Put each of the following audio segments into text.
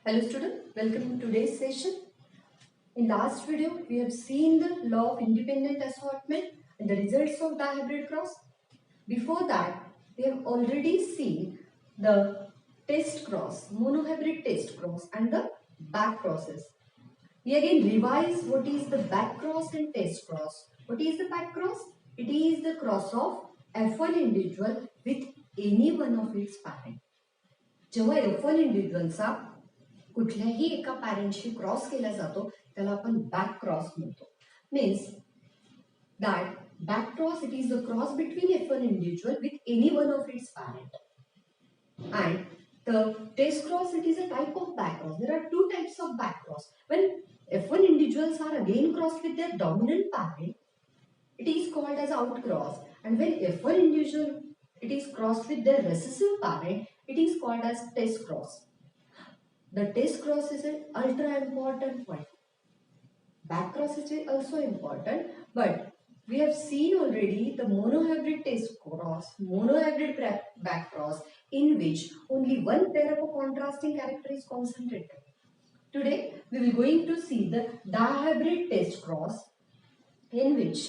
Hello student, welcome to today's session. In last video, we have seen the law of independent assortment and the results of dihybrid cross. Before that, we have already seen the test cross, monohybrid test cross and the back crosses. We again revise what is the back cross and test cross. What is the back cross? It is the cross of F1 individual with any one of its parent. जेव्हा F1 इंडिव्हिज्युअलचा कुठल्याही एका पॅरेंटशी cross केला जातो त्याला आपण back cross म्हणतो. Means that back cross it is the cross between F1 individual with any one of its parent. And the test cross, it is a type of back cross. There are two types of back cross. When F1 individuals are again crossed with their dominant parent, it is called as out cross. And when F1 individual it is crossed with their recessive parent, it is called as test cross. The test cross is an ultra important point. Back cross is also important, but we have seen already the monohybrid test cross, monohybrid back cross, in which only one pair of a contrasting character is concentrated. Today we will going to see the dihybrid test cross, in which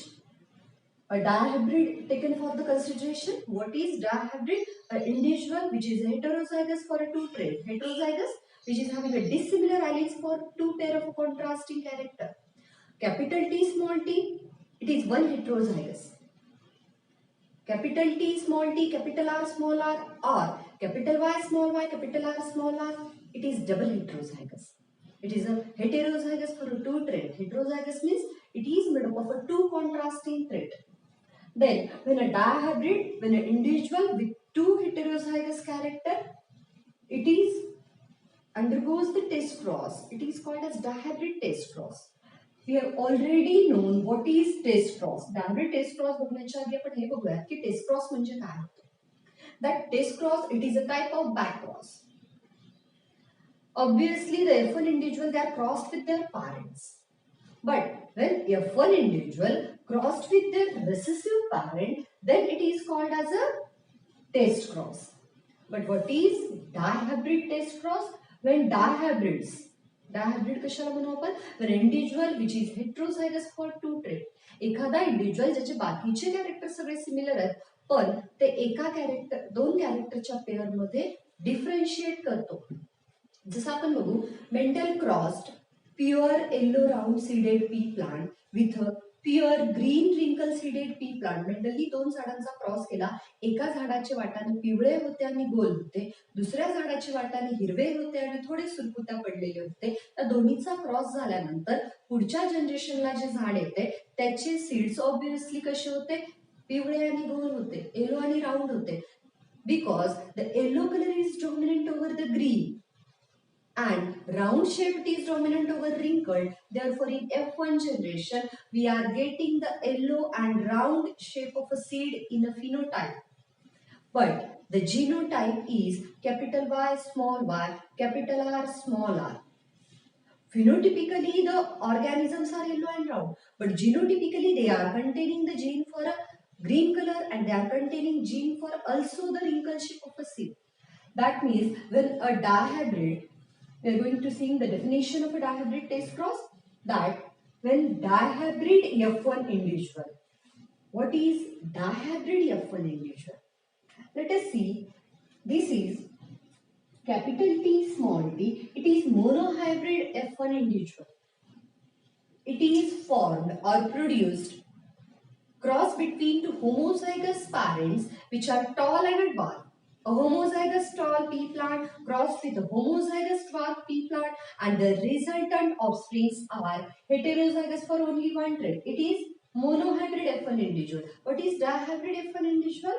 a dihybrid taken for the consideration. What is dihybrid? An individual which is heterozygous for a two trait, heterozygous which is having a dissimilar alleles for two pair of a contrasting character. Capital T small t, it is one heterozygous. Capital T small t, capital R small r, or capital Y small y, capital R small r, it is double heterozygous. It is a heterozygous for a two trait. Heterozygous means it is made up of a two contrasting trait. Then when a dihybrid, when an individual with two heterozygous character, it is undergoes the test cross. It is called as dihybrid test cross. We have already known what is test cross. Dihybrid test cross बघण्याच्या आधी आपण हे बघूया की test cross म्हणजे काय होतं. That test cross, it is a type of back cross. Obviously, the F1 individual, they are crossed with their parents. But when F1 individual crossed with their recessive parent, then it is called as a test cross. But what is dihybrid test cross? When dihybrids, dihybrid कशाला म्हणू आपण? When individual which is heterozygous for two trait. एखादा individual ज्याचे बाकीचे character सगळे similar आहेत पण ते एका कॅरेक्टर दोन कॅरेक्टरच्या पेअर मध्ये डिफरन्शिएट करतो. जसं आपण बघू mental crossed pure yellow round seeded pea plant with a pure green wrinkle seeded pea plant. Mentally दोन झाडांचा क्रॉस केला. एका झाडाचे वाटाणे पिवळे होते आणि गोल होते, दुसऱ्या झाडाचे वाटाणे हिरवे होते आणि थोडे सुरकुत्या पडलेले होते. त्या दोन्हीचा क्रॉस झाल्यानंतर पुढच्या जनरेशनला जे झाड येते त्याचे सीड्स ऑब्वियसली कसे होते? पिवळे आणि गोल होते, येलो आणि राऊंड होते. Because the yellow colour is dominant over the green and round shape is dominant over wrinkled. Therefore, in F1 generation, we are getting the yellow and round shape of a seed in a phenotype. But the genotype is capital Y, small y, capital R, small r. Phenotypically, the organisms are yellow and round, but genotypically, they are containing the gene for a green color and they are containing gene for also the wrinkle shape of a seed. That means when a dihybrid, we are going to see the definition of a dihybrid test cross, that when dihybrid F1 individual, what is dihybrid F1 individual? Let us see. This is capital T small t. It is monohybrid F1 individual. It is formed or produced cross between two homozygous parents which are tall and advanced. A homozygous tall pea plant crossed with a homozygous dwarf pea plant and the resultant offsprings are heterozygous for only one trait. It is monohybrid F1 individual. What is dihybrid F1 individual?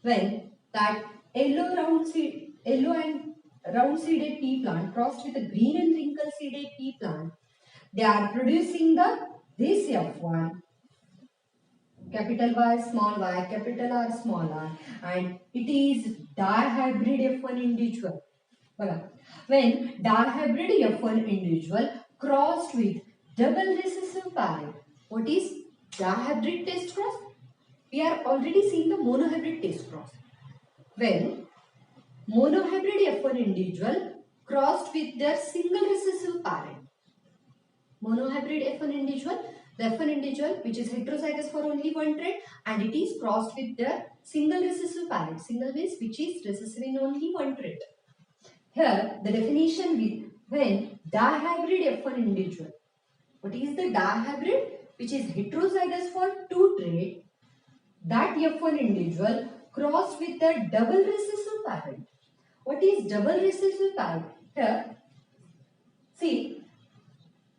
When that yellow and round seeded pea plant crossed with a green and wrinkle seeded pea plant, they are producing this F1. Capital Y, small y, capital R, small r, and it is dihybrid F1 individual. When dihybrid F1 individual crossed with double recessive parent, what is dihybrid test cross? We are already seeing the monohybrid test cross. When monohybrid F1 individual crossed with their single recessive parent. Monohybrid F1 individual, the F1 individual which is heterozygous for only one trait and it is crossed with their single recessive parent. Single means which is recessive in only one trait. Here the definition with when dihybrid F1 individual. What is the dihybrid? Which is heterozygous for two traits. That F1 individual crossed with the double recessive parent. What is double recessive parent? Here, see,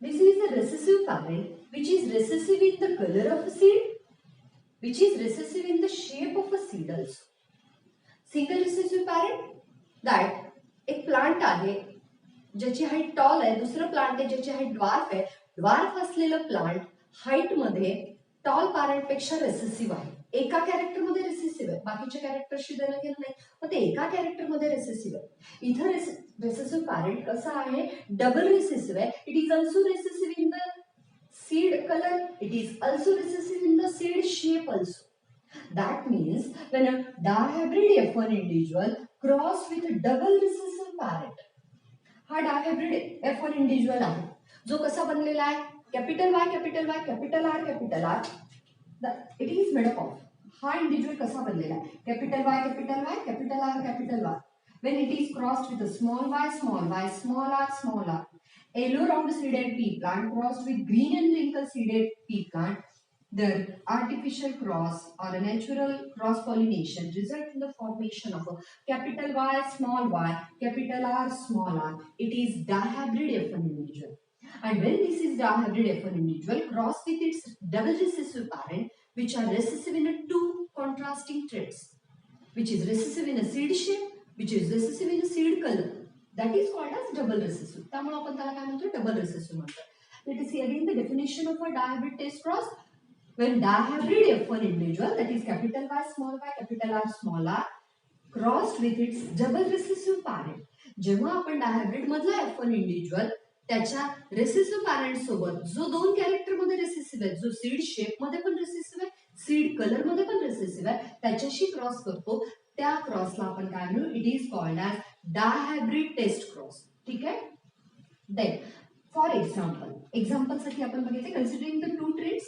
this is the recessive parent which is recessive in the color of a seed, which is recessive in the shape of a seed also. Single recessive parent, that एक plant आहे ज्याची height toll आहे, दुसरं plant आहे ज्याची height dwarf आहे. Dwarf असलेलं plant height मध्ये टॉल पॅरेंट पेक्षा रेसेसिव्ह आहे. एका कॅरेक्टर मध्ये रेसेसिव्ह आहे, बाकीच्या कॅरेक्टरशी देणं घेणं नाही, मग ते एका कॅरेक्टर मध्ये रेसेसिव्ह आहे. इथं रेसेसिव्ह पॅरेंट कसा आहे, डबल रेसेसिव्ह आहे. It is also recessive in the seed color, it is also recessive in the seed shape also. That means when a dihybrid F1 individual crossed with a double recessive parent, हा dihybrid F1 individual आहे जो कसा बनलेला आहे, capital Y capital Y capital R capital R, it is made up of. हा individual कसा बनलेला आहे, capital Y capital Y capital R capital R. When it is crossed with a small y, small r, small r. Yellow round seeded pea plant crossed with green and wrinkle seeded pea plant. The artificial cross or a natural cross pollination result in the formation of a capital Y, capital R, small r. It is dihybrid F1 individual. And when this is dihybrid F1 individual crossed with its double recessive parent, which are recessive in a two contrasting traits, which is recessive in a seed shape, which is recessive in a seed color. That is called as double recessive. त्यामुळे आपण त्याला काय म्हणतो, double recessive म्हणतो. Let us see again the definition of a dihybrid test cross. When dihybrid F1 individual, that is capital Y, capital R, small r, crossed with its double recessive parent. जेव्हा आपण dihybrid मधला F1 individual त्याच्या recessive parent सोबत जो दोन character मध्ये recessive आहे, जो सीड शेप मध्ये पण रेसेसिव्ह आहे, सीड कलर मध्ये पण रेसेसिव्ह आहे, त्याच्याशी क्रॉस करतो, त्या क्रॉसला आपण काय म्हणू, it is called as dihybrid test cross. ठीक आहे. देन फॉर एक्झाम्पल साठी आपण बघितले, considering the two traits.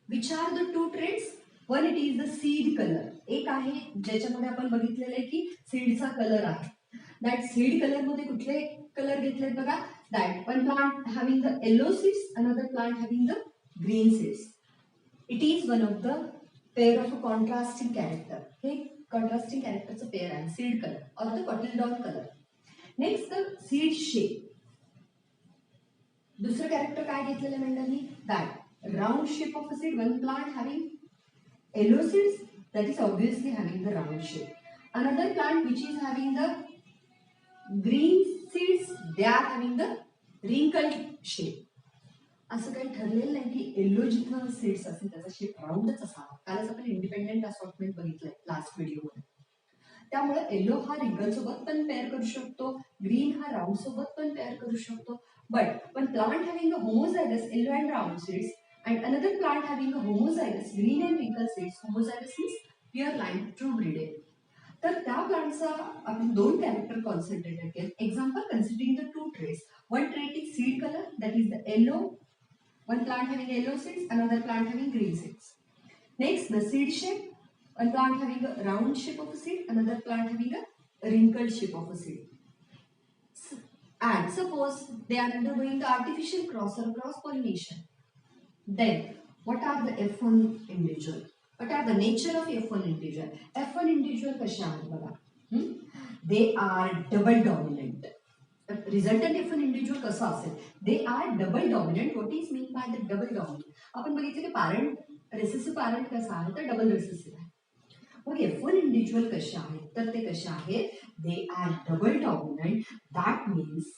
Which are the two traits? One it is the seed colour. एक आहे ज्याच्यामध्ये आपण बघितलेलं आहे की सीडचा कलर आहे. दॅट सीड कलर मध्ये कुठले कलर घेतलेत बघा. That one plant having the yellow seeds, another plant having the green seeds. It is one of the pair of a contrasting character. हे कॉन्ट्रास्टिंग कॅरेक्टरचं पेयर आहे, सीड कलर और the cotyledon colour. Next the seed shape. दुसरं character काय घेतलेलं मंडळी, that round shape of a seed. One plant having yellow seeds, that is obviously having the round shape. Another plant which is having the green seeds, they are having the wrinkled shape. असं काही ठरलेलं नाही की yellow जिथं seeds असतील त्याचा shape राऊंडच असावा. कालच आपण इंडिपेंडेंट असॉर्टमेंट बघितलंय लास्ट व्हिडिओमध्ये. त्यामुळे येलो हा रिंकल सोबत पण पेअर करू शकतो, ग्रीन हा राऊंड सोबत पण पेअर करू शकतो. But one plant having a homozygous yellow and round seeds and another plant having a homozygous green and wrinkled seeds. Homozygous means pure line true breeding. तर त्या प्लांटचा आपण दोन कॅरेक्टर कॉन्सन्ट्रेटेड केले. Example considering the two traits. One trait is seed colour, that is the yellow. One plant having yellow seeds, another plant having green seeds. Next the seed shape. One plant having a round shape of a seed, another plant having a wrinkled shape of a seed. And suppose they are undergoing the artificial cross or cross pollination. Then, what are the F1 individual? What are the nature of F1 individual? F1 individual कशा आहेत बघा. They are double dominant. Resultant F1 individual कसा असेल? They are double dominant. What is meant by the double dominant? आपण बघितलं की parent recessive parent कसा आहे तर double recessive आहे. मग F1 individual कशा आहेत तर ते कशा आहेत? They are double dominant. That means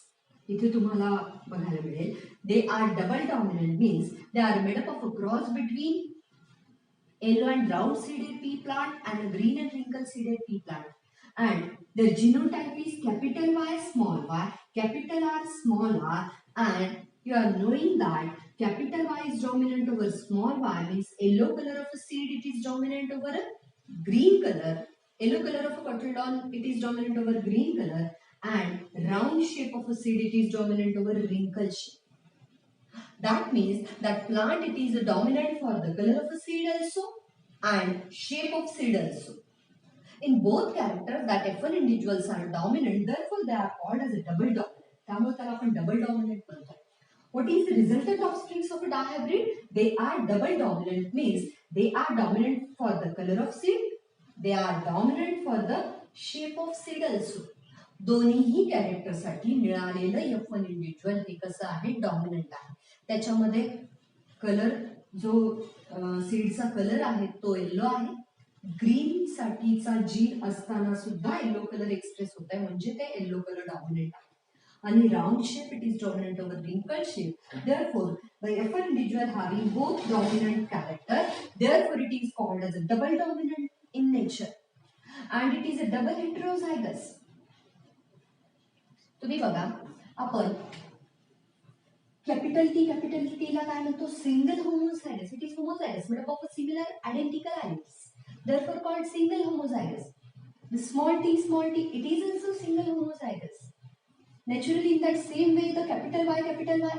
इथे तुम्हाला बघायला मिळेल, they are double dominant means they are made up of a cross between yellow and round seeded pea plant and green and wrinkle seeded pea plant. And their genotype is capital Y, capital R, small r. And you are knowing that capital Y is dominant over small y means yellow color of a seed it is dominant over a green color. Yellow color of a cotyledon it is dominant over green color. and round shape of a seed, it is dominant over wrinkle shape. That means that plant, it is dominant for the color of a seed also and shape of seed also. In both characters, that F1 individuals are dominant, therefore they are called as a double dominant. त्यामुळे त्याला आपण double dominant म्हणतो. What is the resultant offsprings of a dihybrid? They are double dominant, means they are dominant for the color of seed, they are dominant for the shape of seed also. दोन्हीही कॅरेक्टरसाठी मिळालेलं F1 individual हे कसं आहे, dominant आहे. त्याच्यामध्ये colour जो सीडचा colour आहे तो yellow आहे. ग्रीन साठीचा जीन असताना सुद्धा येलो कलर एक्सप्रेस होत आहे, म्हणजे ते येलो कलर डॉमिनंट आहे. आणि round shape, it is dominant over wrinkled shape. Therefore, the F1 individual having both dominant character, therefore it is called as a double dominant in nature, and it is a double heterozygous. तुम्ही बघा, आपण capital T ला काय म्हणतो, single homozygous. It is homozygous made up of a similar identical alleles, therefore called single homozygous. The small t, it is also single homozygous. Naturally, in that same way, the capital Y,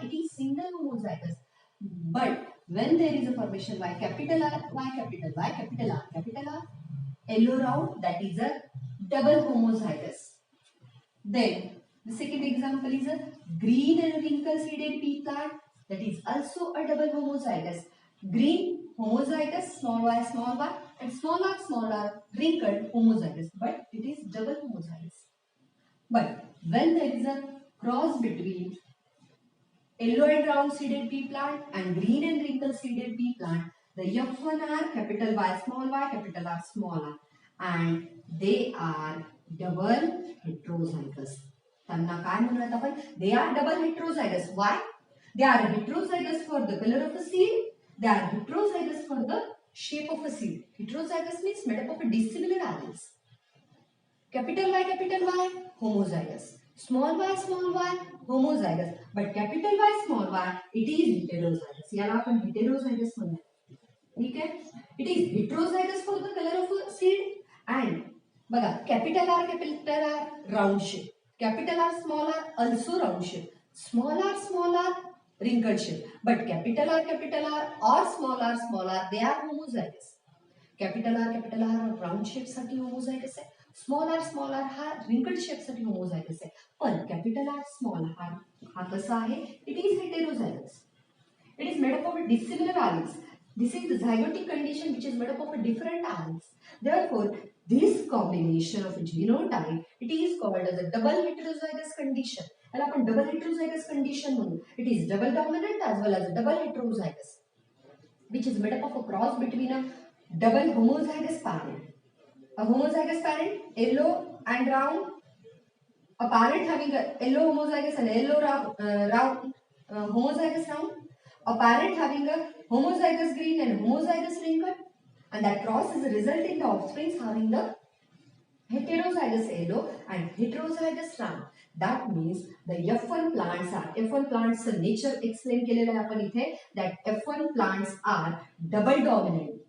it is single homozygous. But when there is a formation Y, capital R, Y, capital R, yellow round, that is a double homozygous. Then the second example is a green and wrinkle seeded pea plant, that is also a double homozygous. Green homozygous, small y, and small r, wrinkled homozygous, but it is double homozygous. But when there is a cross between yellow and round seeded pea plant and green and wrinkle seeded pea plant, the F1R, capital Y, capital R, small r, and they are double heterozygous. त्यांना काय म्हणूयात आपण, they are double heterozygous. Why? They are heterozygous for the color of a seed, they are heterozygous for the shape of a seed. Heterozygous means made up of dissimilar alleles. Capital Y, homozygous. Small y, homozygous. But capital Y, small y, it is heterozygous. याला आपण heterozygous म्हणूया. ठीक आहे? It is heterozygous for the color of a seed, and बघा, capital R, round shape. Capital R, small r, also round shape. Small r, wrinkled shape. But capital R, or small r, they are homozygous. Capital R, round shape साठी homozygous आहे. Small r हा wrinkled shape साठी homozygous आहे. पण capital R, small r हा कसा आहे? It is heterozygous. It is made up of dissimilar alleles. This is the zygotic condition which is made up of different alleles. Therefore, this combination of genotype, it is called as a double heterozygous condition. And upon double heterozygous condition, it is double dominant as well as a double heterozygous, which is made up of a cross between a double homozygous parent. A homozygous parent, yellow and round. A parent having a yellow homozygous and a yellow round homozygous round. A parent having a homozygous green and homozygous wrinkled. And that cross is a result in the offsprings having the heterozygous yellow and heterozygous round. That means the F1 plants are, F1 plants nature explain केलेलं आहे आपण इथे, that F1 plants are double dominant.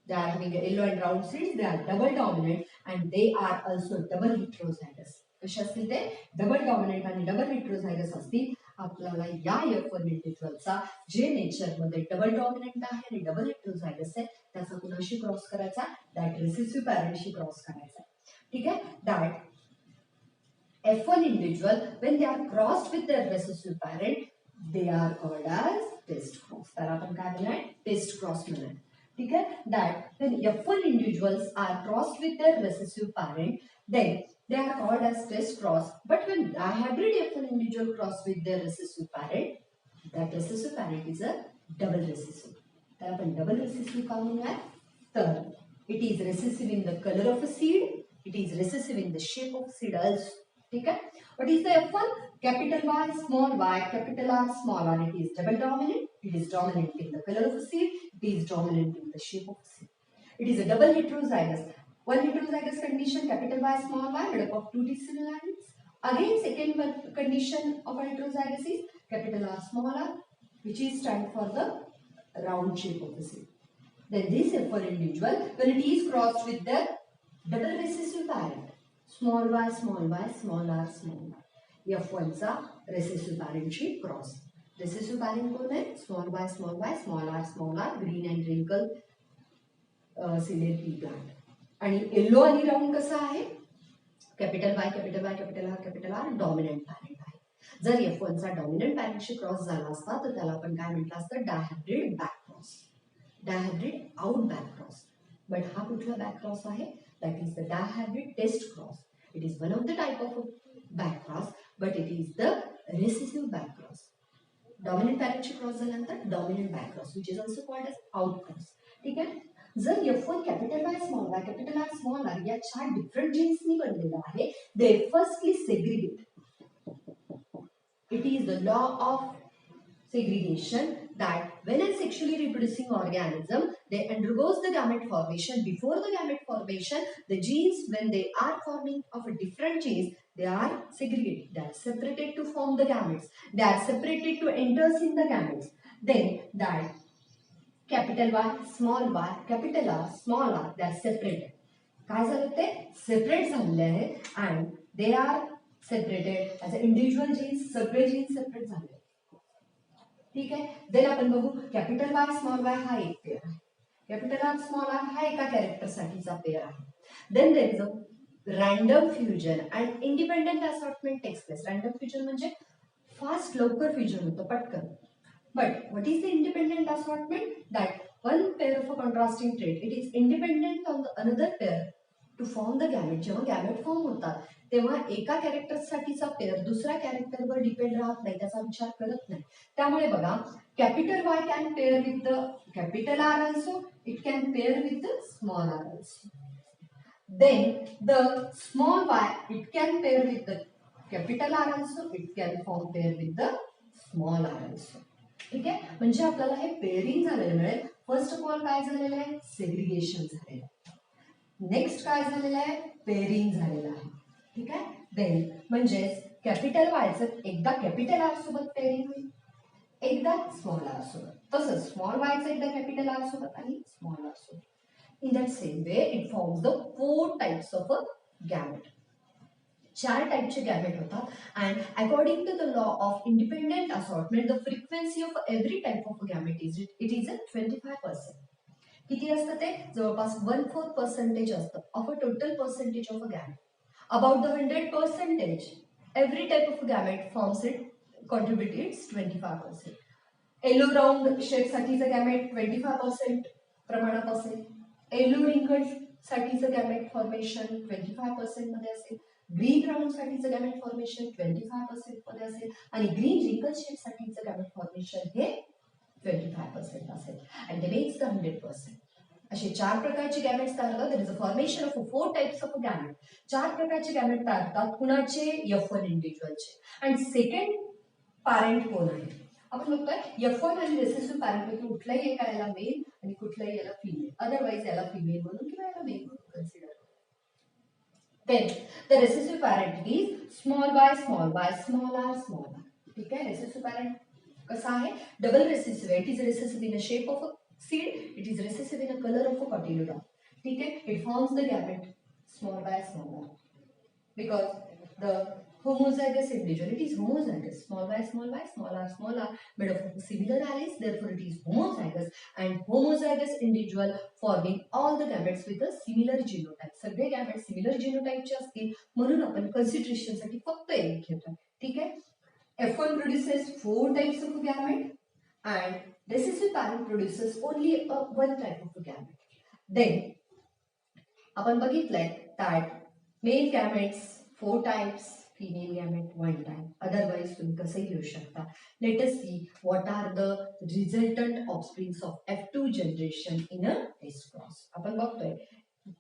They are having a yellow and round seeds, they are double dominant, and they are also double heterozygous. कसे असतील ते? Double dominant आणि double heterozygous असतील. आपल्याला या F1 इंडिव्हिज्युअलचा जे नेचर मध्ये डबल डॉमिनंट आहे आणि डबल हेटेरोझायगस आहे त्याचा कुणाशी क्रॉस करायचा? दॅट रिसेसिव्ह पॅरेंटशी क्रॉस करायचा. ठीक आहे? That F1 individual, when they are crossed with their recessive parent, they are called as test cross. त्याला आपण काय म्हणूया? टेस्ट क्रॉस म्हणूया. ठीक आहे? That when F1 individuals are crossed with their recessive parent, then they are called as test cross. But when dihybrid F1 individual cross with their recessive parent, that recessive parent is a double recessive. त्याला आपण double recessive का म्हणूया? तर it is recessive in the color of a seed, it is recessive in the shape of seed also. ठीक है? What is the F1? Capital Y, capital R, small r. It is double dominant. It is dominant in the color of a seed. It is dominant in the shape of a seed. It is a double heterozygous. One heterozygous condition, capital Y, small y, made up of two dissimilar alleles. Again, second condition of a heterozygous is capital R, small r, which is stand for the round shape of the seed. Then this F1 individual, when it is crossed with the double recessive parent. Small y small r small r F1 चा recessive पॅरेंटशी क्रॉस. Recessive parent कोण आहे? Small y small r green and wrinkle सिलेर pea plant. आणि yellow आणि round कसा आहे? Capital Y capital R dominant parent आहे. जर F1 चा डॉमिनंट पॅरेंटशी क्रॉस झाला असता तर त्याला आपण काय म्हटलं असतं? Dihybrid back cross, dihybrid out back cross. But हा कुठला बॅक क्रॉस आहे? That is the dihybrid test cross. It is one of the type of back cross, but it is the recessive back cross. Dominant पॅरेंटशी cross झाल्यानंतर dominant back cross which is also called as out cross. ठीक आहे. जर F1 capital Y capital R small r या 4 different जीन्सनी बनलेला आहे, दे firstly segregate. It is the law of segregation that when a sexually reproducing organism, they undergoes the gamete formation. Before the gamete formation, the genes, when they are forming of a different genes, they are segregated. They are separated to form the gametes. They are separated to enter in the gametes. Then that capital Y, capital R, small r, they are separated. काय झालं ते? Separate झालेले आहेत and they are separated as individual genes. सगळे jeans separate झाले. ठीक आहे. Then आपण बघू कॅपिटल Y स्मॉल y हा एक पेअर आहे. कॅपिटल R स्मॉल r हा एका कॅरेक्टर साठीचा पेअर आहे. Then there is a random fusion and independent assortment takes place. Random fusion म्हणजे फास्ट लवकर फ्युजन होतं पटकन. But what is the independent assortment? That one pair of a contrasting trait, it is independent on the another pair to form the gamete. जेव्हा gamete form होतात तेव्हा एका character साठीचा pair दुसऱ्या कॅरेक्टरवर डिपेंड राहत नाही, त्याचा विचार करत नाही. त्यामुळे बघा capital Y can pair with the capital R also, it can pair with the small r also. Then the small y it can pair with the capital R also, it can form pair with the small r also. ठीक आहे. म्हणजे आपल्याला हे pairing झालेलं मिळेल. First of all काय झालेलं आहे? Segregation झालेलं आहे. नेक्स्ट काय झालेलं आहे? पेअरिंग झालेलं आहे. ठीक आहे. देन म्हणजेच कॅपिटल वायचं एकदा कॅपिटल आर सोबत पेअरिंग होईल, एकदा स्मॉल आर सोबत. तसंच स्मॉल वायचं एकदा कॅपिटल आर सोबत आणि स्मॉल आर सोबत. In that same way it forms the 4 types of a gamete. 4 टाइपचे गॅमेट होतात. And according to the law of independent assortment the frequency of every type of gamete is it is a 25%. किती असतं ते? जवळपास 1/4% असतं of a total percentage of a gamete. About the 100%, every type of gamete forms it contributes 25%. Yellow round shape साठीचं gamete 25% प्रमाणात असेल. Yellow wrinkle साठीचं gamete formation 25% मध्ये असेल. ग्रीन राऊंड साठीचं गॅमेट फॉर्मेशन 25% मध्ये असेल आणि ग्रीन रिंकल शेप साठीचं गॅमेट फॉर्मेशन हे 25% असेल. And they makes the 100%. असे 4 प्रकारचे गॅमेट्स तयार होतात. There is a formation of 4 types of gamete. 4 प्रकारचे गॅमेट तयार होतात. कुणाचे? F1 इंडिव्हिज्युअलचे. अँड सेकंड पॅरेंट कोण आहे? आपण बघतोय F1 आणि रेसेसिव्ह पॅरेंट पैकी कुठलाही एका याला मेल आणि कुठलाही याला फिमेल, अदरवाइज याला फिमेल म्हणून किंवा याला मेल म्हणून consider. Then the recessive parent is small y small r small r. ठीक है. recessive parent कसा आहे? Double recessive. It is recessive in a shape of a seed, it is recessive in a colour of a cotyledon. ठीक है. It forms the gamete small y small r because the homozygous individual, it is homozygous. small y made of similar alleles, therefore it is homozygous, and homozygous individual forming all the gametes with a similar genotype. सगळे gametes similar genotype चे असतील म्हणून आपण consideration साठी फक्त एक घेतो. ठीक आहे. F1 produces 4 types of gamete and recessive parent produces only one type of gamete. Then आपण बघितलंय that male gametes 4 types, female gamete 1 type. Otherwise तुम्ही कसंही घेऊ शकता. Let us see what are the resultant offsprings of F2 generation in a test cross. आपण बघतोय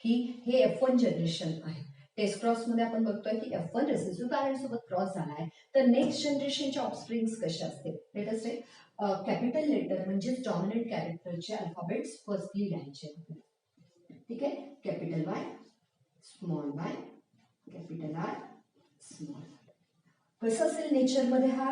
की हे F1 generation आहे. टेस्ट क्रॉस मध्ये आपण बघतोय की F1 रेसेसिव्ह पॅरेंट सोबत क्रॉस झालाय. तर नेक्स्ट जनरेशनचे ऑफस्प्रिंग्स कसे असतील? लेट अस से कॅपिटल लेटर म्हणजे डॉमिनंट कॅरेक्टरचे अल्फाबेट्स फर्स्टली लिहायचे. ठीक आहे. Capital Y small y capital R small. कसं असेल नेचर मध्ये हा?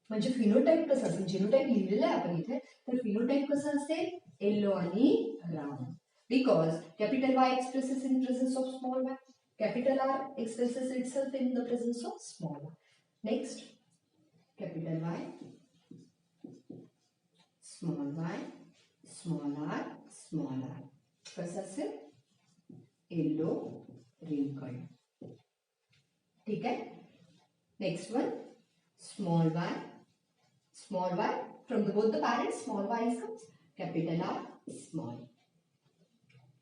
म्हणजे फिनोटाइप कसं असेल? जिनोटाइप लिहिलेलं आहे आपण इथे. तर फिनोटाइप कसं असेल? येलो आणि round. Because capital Y expresses in presence of small y. Capital R expresses itself in the presence of small r. Next, capital Y, small y, small r, small r. कसं असेल? Yellow wrinkled. ठीक आहे? Next one, small y, from both the parents, small y comes, capital R, small.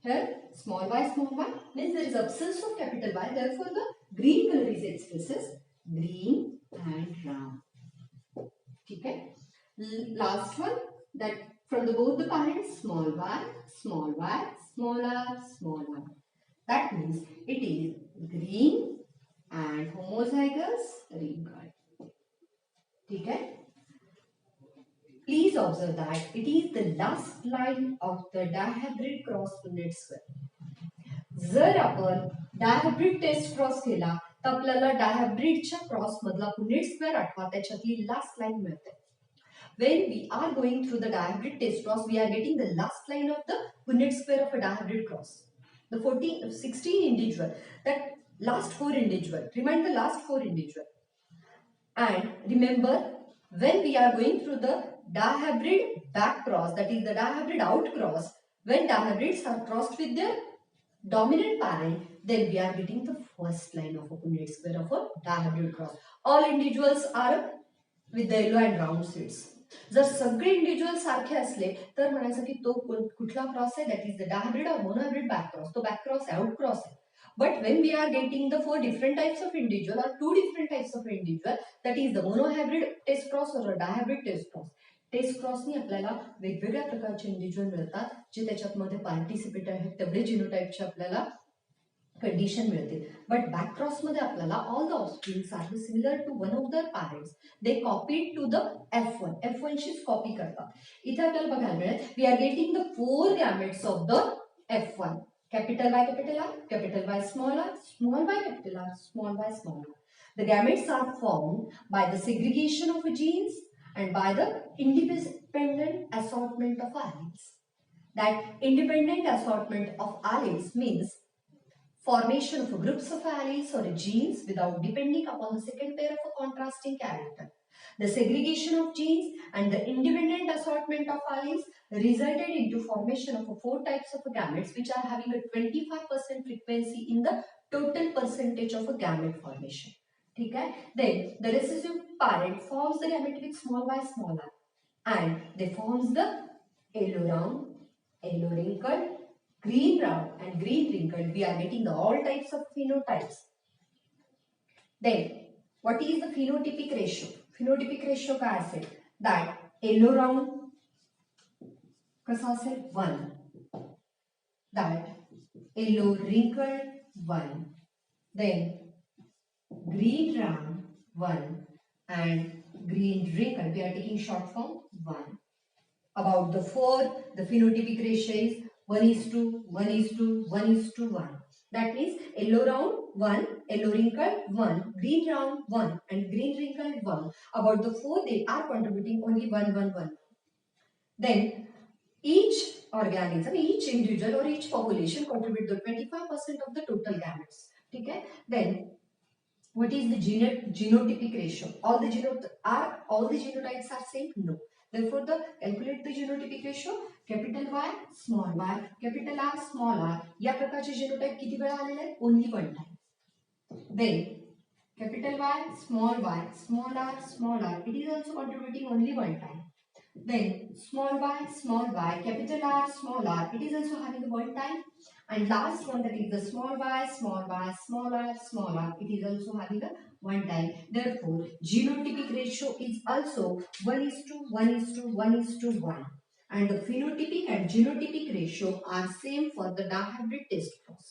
Here, small y means there is absence of capital Y, therefore the green color is expressed as green and round. Okay? Last one, that from both the parents, small y, small r, small r. That means it is green and homozygous wrinkled. Okay? Please observe that it is the last line of the dihybrid cross Punnett square. जर आपण डायहायब्रिड test cross केला तर आपल्याला डायहायब्रिडच्या cross मधला पुन्नेट square आठवा त्याच्यातली last line मिळते. When we are going through the dihybrid test cross, we are getting the last line of the Punnett square of a dihybrid cross. The 16 individual, that last 4 individual, remind the last 4 individual. And remember, when we are going through the dihybrid back cross, that is the dihybrid out cross, when dihybrids are crossed with their dominant parent, then we are getting the first line of a Punnett square of a dihybrid cross. All individuals are with the yellow and round seeds. जर सगळे individual सारखे असले तर म्हणायचं की तो कुठला cross आहे, दॅट इज द डायहायब्रिड और मोनोहायब्रिड बॅक क्रॉस. तो बॅक क्रॉस आउट क्रॉस आहे. But when we are getting the 4 different types of individual or 2 different types of individual, that is the monohybrid test cross or a dihybrid test cross. Test क्रॉसनी आपल्याला वेगवेगळ्या प्रकारचे individual मिळतात जे त्याच्यामध्ये participate आहेत तेवढे जिनोटाइपचे आपल्याला कंडिशन मिळते. बट बॅक क्रॉस मध्ये आपल्याला all the offsprings are similar to one of the parents. They copied to the F1 शीच कॉपी करतात. इथे आपल्याला बघायला मिळेल we are getting the 4 gametes of the F1. Capital Y, capital R, capital Y, small y, capital R, small y, small r. The gametes are formed by the segregation of genes and by the independent assortment of alleles. That independent assortment of alleles means formation of groups of alleles or genes without depending upon the second pair of a contrasting character. The segregation of genes and the independent assortment of alleles resulted into formation of 4 types of gametes which are having a 25% frequency in the total percentage of a gamete formation. Okay? Then the recessive parent forms the gamete with small y, small r, and they forms the yellow round, yellow wrinkled, green round and green wrinkled. We are getting the all types of phenotypes. Then what is the phenotypic ratio? Phenotypic ratio काय असेल? That yellow round कसा असेल? 1. That yellow wrinkled 1. Then green round 1 and green wrinkled. We are taking short form 1. About the 4, the phenotypic ratio is 1:1:1:1. That means yellow round 1, yellow wrinkled 1, green round 1 and green wrinkled 1. About the 4, they are contributing only 1:1:1. Then each organism, each individual or each population contribute the 25% of the total gametes. Okay? Then what is the genotypic ratio? All the genotypes are same? No. Therefore, calculate the genotypic ratio. Capital Y, small y, capital R, small r. या प्रकारचे genotype किती वेळा आलेले आहेत? Only one time. Then capital Y, small r, small r. It is also contributing only one time. Then small y, capital R, small r. It is also having one time. And last one, that is the small y, small r. It is also having a one time. Therefore, genotypic ratio is also 1:1:1:1. And the phenotypic and genotypic ratio are same for the dihybrid test cross.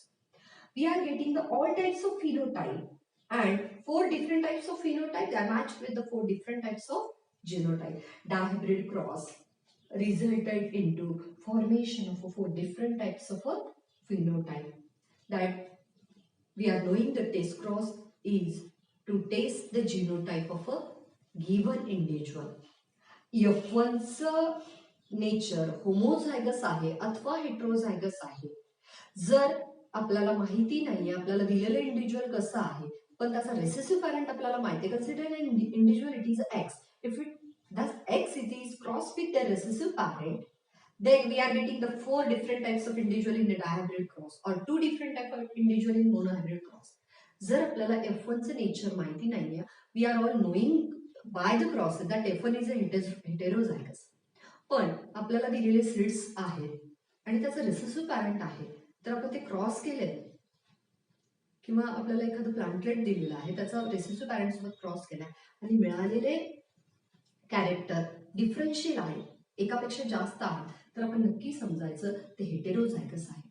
We are getting the all types of phenotype and 4 different types of phenotype are matched with the 4 different types of genotype. Dihybrid cross resulted into formation of 4 different types of a phenotype. That we are knowing the test cross is to test the genotype of a given individual. F1 nature homozygous आहे अथवा heterozygous आहे. जर आपल्याला माहिती नाहीये, आपल्याला दिलेलं individual कसं आहे, पण त्याचा रेसेसिव्ह पॅरेंट आपल्याला माहिती आहे. Consider an individual, it is X. If it does X, it is crossed with their recessive parent, then we are getting the 4 different types of individual in the dihybrid cross or 2 different type of individual in monohybrid cross. जर आपल्याला F1 चं nature माहिती नाहीये, we are all knowing by the crosses that F1 is a heterozygous. पण आपल्याला दिलेले seeds आहेत आणि त्याचं रिसेसिव्ह पॅरेंट आहे, तर आपण ते क्रॉस केले किंवा आपल्याला एखादं प्लांटलेट दिलेलं आहे, त्याचा रिसेसिव्ह पॅरेंट सोबत क्रॉस केलाय आणि मिळालेले कॅरेक्टर डिफरन्शियल आहे, एकापेक्षा जास्त आहे, तर आपण नक्की समजायचं ते हेटेरोझायगस आहे.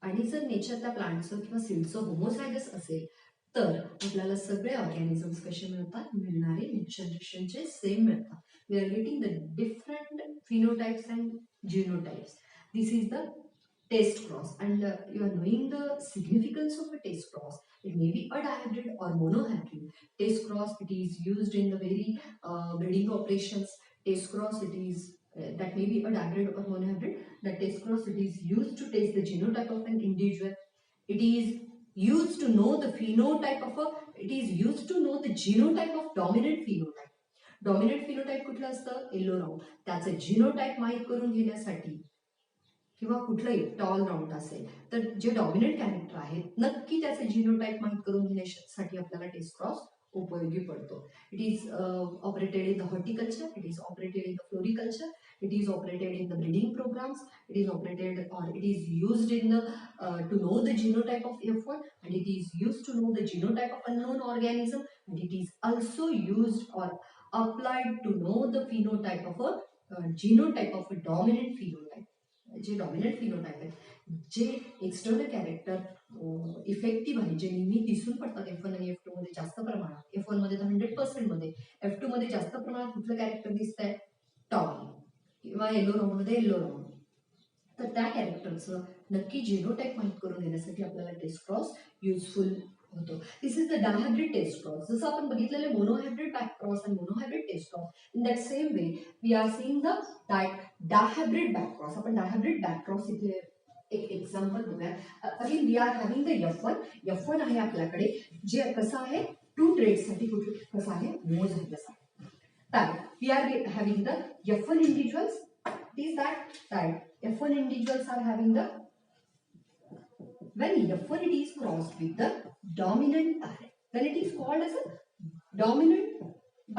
आणि जर नेचर त्या प्लांटचं किंवा सीडचं होमोझायगस असेल तर आपल्याला सगळे ऑर्गॅनिझम्स कसे मिळतात, मिळणारे नेक्स्ट जनरेशनचे सेम मिळतात. We are getting the different phenotypes and genotypes. This is the test cross, and you are knowing the significance of a test cross. It may be a dihybrid or monohybrid. Test cross, it is used in the very breeding operations. Test cross, it is that may be a dihybrid or monohybrid. The test cross, it is used to test the genotype of an individual. It is used to know the phenotype of a. It is used to know the genotype of dominant phenotype. Dominant phenotype कुठलं असतं, yellow round. त्याचं genotype माहित करून घेण्यासाठी किंवा कुठलंही toll round असेल तर जे डॉमिनंट कॅरेक्टर आहेत नक्की त्याचे जीनोटाइप माहित करून घेण्यासाठी आपल्याला टेस्ट क्रॉस उपयोगी पडतो. It is operated in the horticulture, it is operated in the floriculture, it is operated in the breeding programmes, it is operated or it is used in the to know the genotype of F1, and it is used to know the genotype of unknown organism, and it is also used or applied to know the phenotype of a genotype of a dominant phenotype. J dominant phenotype आहे, जे external character effective आहे, जे नेहमी दिसून पडतात F1 आणि F2 मध्ये जास्त प्रमाणात. F1 मध्ये तर 100% मध्ये, F2 मध्ये जास्त प्रमाणात कुठलं कॅरेक्टर दिसतंय, टॉल किंवा येलो राऊंड मध्ये येलो राऊंड. तर त्या कॅरेक्टरचं नक्की जीनोटाइप माहित करून घेण्यासाठी आपल्याला टेस्ट क्रॉस युजफुल होतो. This is the dihybrid test cross. जसं आपण बघितलेले मोनोहायब्रिड बॅक क्रॉस आणि monohybrid test cross, in that same way we are seeing the dihybrid back cross. आपण डायहायब्रिड बॅक क्रॉस इथे एक एक्झाम्पल बघूया. Again we are having the F1 आहे आपल्याकडे, जे कसं आहे 2 ट्रेड्ससाठी कसं आहे, होमोझायगस आहे. तर we are having the F1 individuals. It is that F1 individuals are having the, when F1 it is crossed with the dominant parent, then it is called as a dominant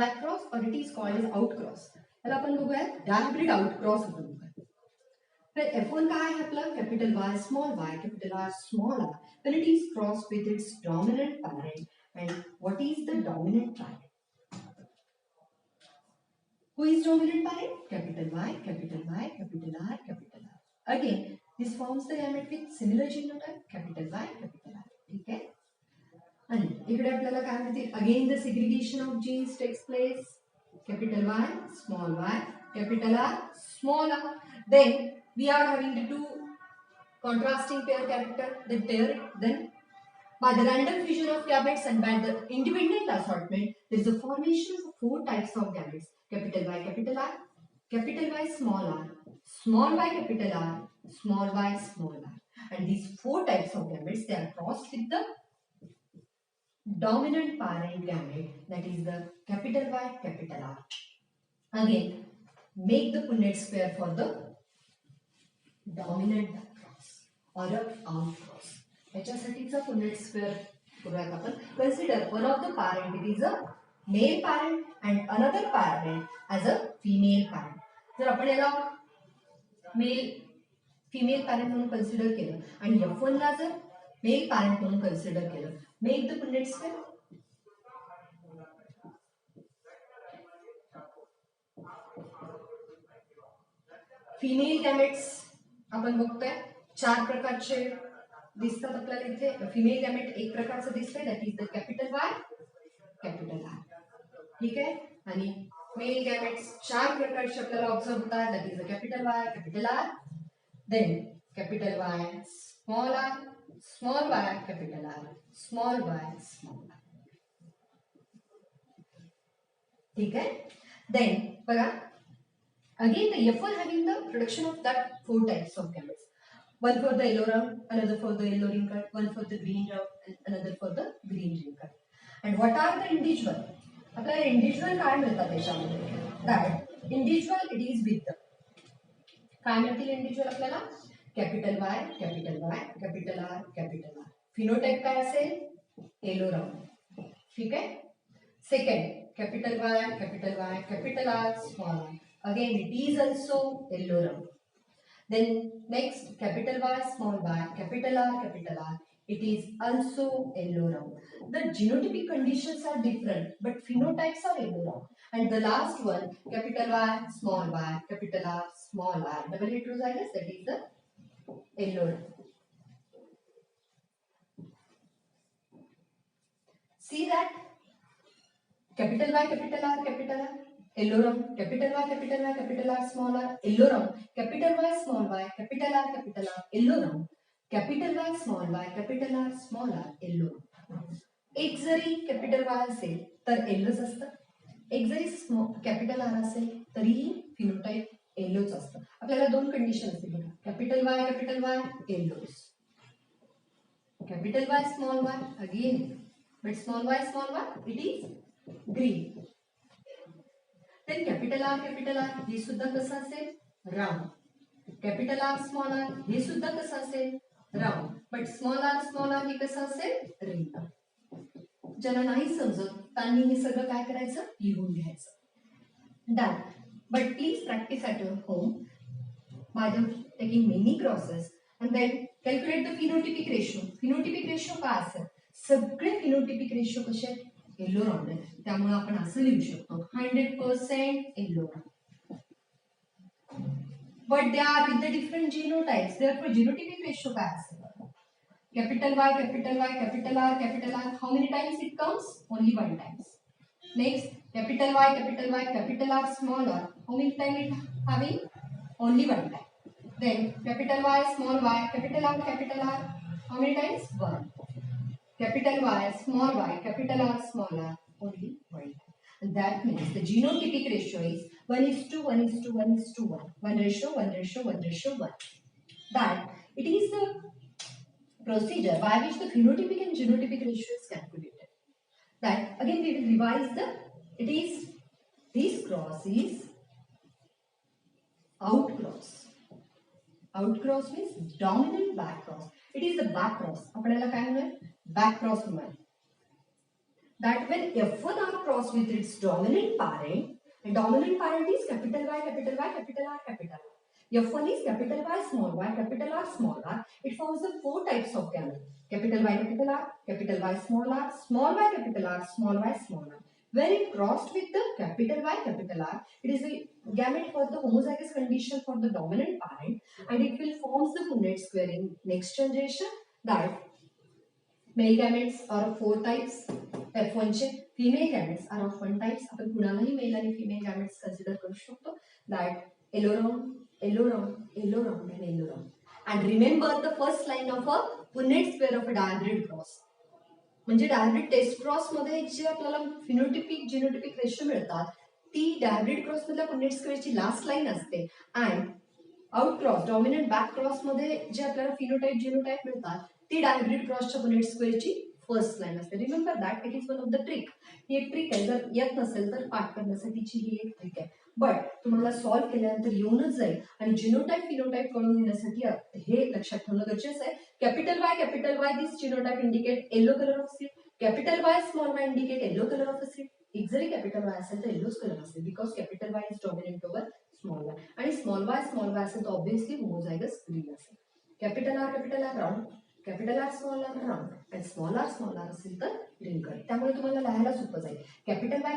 backcross or it is called as outcross. याला आपण बघूया डायहायब्रिड आउटक्रॉस आपण बघूया. तर F1 काय आहे आपला, capital Y small y capital R small r, when it is crossed with its dominant parent. And what is the dominant parent? Who is dominant parent? Capital Y, capital Y, capital R, capital R. Again, this forms the gamete with similar genotype, capital Y, capital R. ठीक है? And इकडे आपल्याला काय माहिती? Again, the segregation of genes takes place. Capital Y, small y, capital R, small r. Then we are having the 2 contrasting pair character. Then by the random fusion of gametes and by the independent assortment, there is a formation of 4 types of gametes. Capital Y, capital R, capital Y, small r, small y, capital R, small y, small r. And these 4 types of gametes, they are crossed with the dominant parent gamete, that is the capital Y, capital R. Again, make the Punnett square for the dominant cross or a outcross. याच्यासाठीचा Punnett square करूयात आपण. Consider one of the parent it is a male parent and another parent as a female parent. जर आपण याला female parent म्हणून consider केलं आणि F1 ला जर मेल पॅरेंट म्हणून कन्सिडर केलं, make the पुन्नेट square. Female gametes आपण बघतोय 4 प्रकारचे दिसतात आपल्याला इथे. फिमेल गॅमेट एक प्रकारचं दिसतंय, that is the capital Y, capital R. ठीक आहे. आणि मेल गॅमेट्स 4 प्रकारचे आपल्याला ऑब्झर्व होतात, that is the capital Y, capital R, then capital Y, small r, small y, capital R, small y, small r. ठीक आहे. देन बघा, again the F1 having the production of that 4 types of gametes. One for the yellow round, another for the yellow wrinkle, one for the green round, and another for the green wrinkle. And what are the individual? आपल्याला individual काय मिळतात त्याच्यामध्ये? That individual it is with the काय मिळतील individual आपल्याला? Capital Y, capital Y, capital R, capital R. Phenotype काय असेल? Yellow round. ठीक आहे? Second, capital Y, capital Y, capital R, small r. Again, it is also yellow round. Then next, capital Y, small y, capital R. It is also yellow round. The genotypic conditions are different, but phenotypes are yellow round. And the last one, capital Y, small y, capital R, small r, double heterozygous, that is the yellow round. See that? Capital Y, capital R, yellow round, capital Y, capital R, small r, yellow round, capital Y, small y, capital R, yellow round, capital Y, small y, capital R, small r, yellow round. एक जरी capital Y असेल तर येलोच असतं, एक जरी capital R असेल तरीही phenotype येलोच असतं. आपल्याला दोन कंडिशन असतील बघा, कॅपिटल Y येलोच, capital Y small y again, but small y it is green. Then capital R हे सुद्धा कसं असेल? Round. Capital R small r हे सुद्धा कसं असेल? राऊंड. बट स्मॉल r हे कसं असेल? रिंग. ज्यांना नाही समजत त्यांनी हे सगळं काय करायचं? लिहून घ्यायचं. Done. But please practice at your home by taking many crosses and then calculate the phenotypic ratio. Phenotypic ratio काय असेल? सगळे phenotypic ratio कसे आहेत? येलो राऊंड आहे. त्यामुळे आपण असं लिहू शकतो 100% yellow round. But they are with the different genotypes. Therefore genotypic ratio काय असेल? Capital Y, capital R. How many times it comes? Only one times. Next, capital Y, capital R, small r. How many times it having? Only one time. Then capital Y, small y, capital R. How many times? One. Capital Y, small y, capital R, small r. Only one time. And that means the genotypic ratio is 1:1:1:1. 1:1:1:1. That it is the procedure by which the phenotypic and genotypic ratio is calculated. That again we will revise this cross is outcross. Outcross means dominant back cross. It is the back cross. आपल्याला काय म्हणूया? Back cross म्हणूया. That when F1 are crossed with its dominant parent, and dominant parent is capital Y, capital R. F1 is capital Y, small y, capital R, small r. It forms the four types of gamete. Capital Y, capital R, capital Y, small y, capital R, small y, small r. When it crossed with the capital Y, capital R, it is a gamete for the homozygous condition for the dominant parent, and it will form the Punnett square in next generation. That male gametes are of four types. F1 चे female gametes are of one types. आपण कुणालाही male आणि female gametes consider करू शकतो. That yellow round, and yellow round. And remember the first line of a Punnett square of a Dihybrid cross. म्हणजे डायहायब्रिड test cross मध्ये जे आपल्याला phenotypic genotypic ratio मिळतात ती डायहायब्रिड क्रॉस मधल्या पुन्नेट स्क्वेअरची लास्ट लाईन असते. And out cross dominant back cross मध्ये जे आपल्याला फिनोटाइप जिनोटाइप मिळतात ती डायहायब्रिड क्रॉसच्या पुन्नेट स्क्वेअरची फर्स्ट लाईन असते. Remember that it is one of the trick. ही एक ट्रिक आहे, जर येत नसेल तर पाठ करण्यासाठीची ही एक ट्रिक आहे. बट तुम्हाला सॉल्व्ह केल्यानंतर येऊनच जाईल. आणि जिनोटाइप फिनोटाइप कळून घेण्यासाठी हे लक्षात ठेवणं गरजेचं आहे. Capital Y this genotype indicate yellow colour of seed. Capital Y small y indicate yellow colour of seed. एक जरी कॅपिटल वाय असेल तर येलोच कलर असेल because capital Y is dominant over small y. आणि स्मॉल वाय असेल तर obviously homozygous green असेल. Capital R round, capital R small r round आणि स्मॉल आर असेल तर रिंकल. त्यामुळे तुम्हाला लिहायला सोपं जाईल. कॅपिटल वाय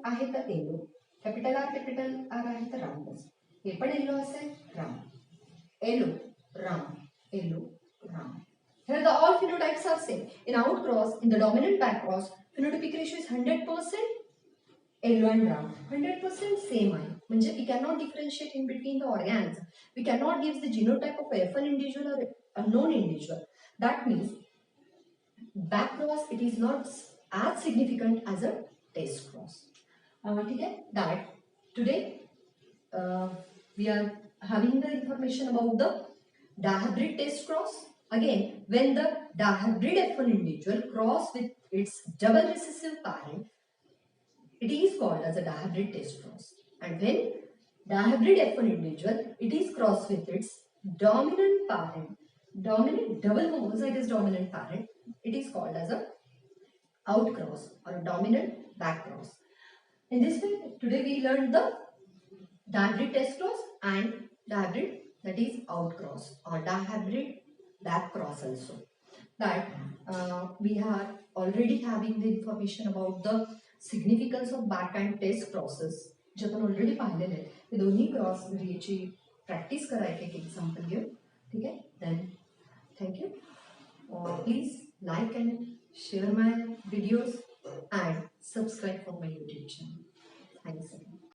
आहे तर येलो, कॅपिटल आर आहे तर राऊंडच. हे पण येलो असेल round, yellow round, yellow round. Here the all phenotypes are same. In outcross, in the dominant back cross, phenotypic ratio is 100% yellow and brown. 100% same आहे. म्हणजे we cannot differentiate in between the organs. We cannot give the genotype of F1 individual or unknown individual. That means back cross it is not as significant as a test cross. ठीक आहे. That today we are having the information about the dihybrid test cross. Again, when the dihybrid F1 individual cross with its double recessive parent, it is called as a dihybrid test cross. And when dihybrid F1 individual, it is crossed with its dominant parent, dominant double homozygous dominant parent, it is called as a outcross or a dominant back cross. In this way, today we learned the dihybrid test cross and dihybrid, that is outcross, or dihybrid back cross also. That we are already having the information about the significance of back and test crosses, जे आपण already पाहिलेले आहे. ते दोन्ही cross घरी याची practice करा एक example घेऊन. ठीक आहे. Then thank you. Please like and share my videos and subscribe for my YouTube channel. Thanks again.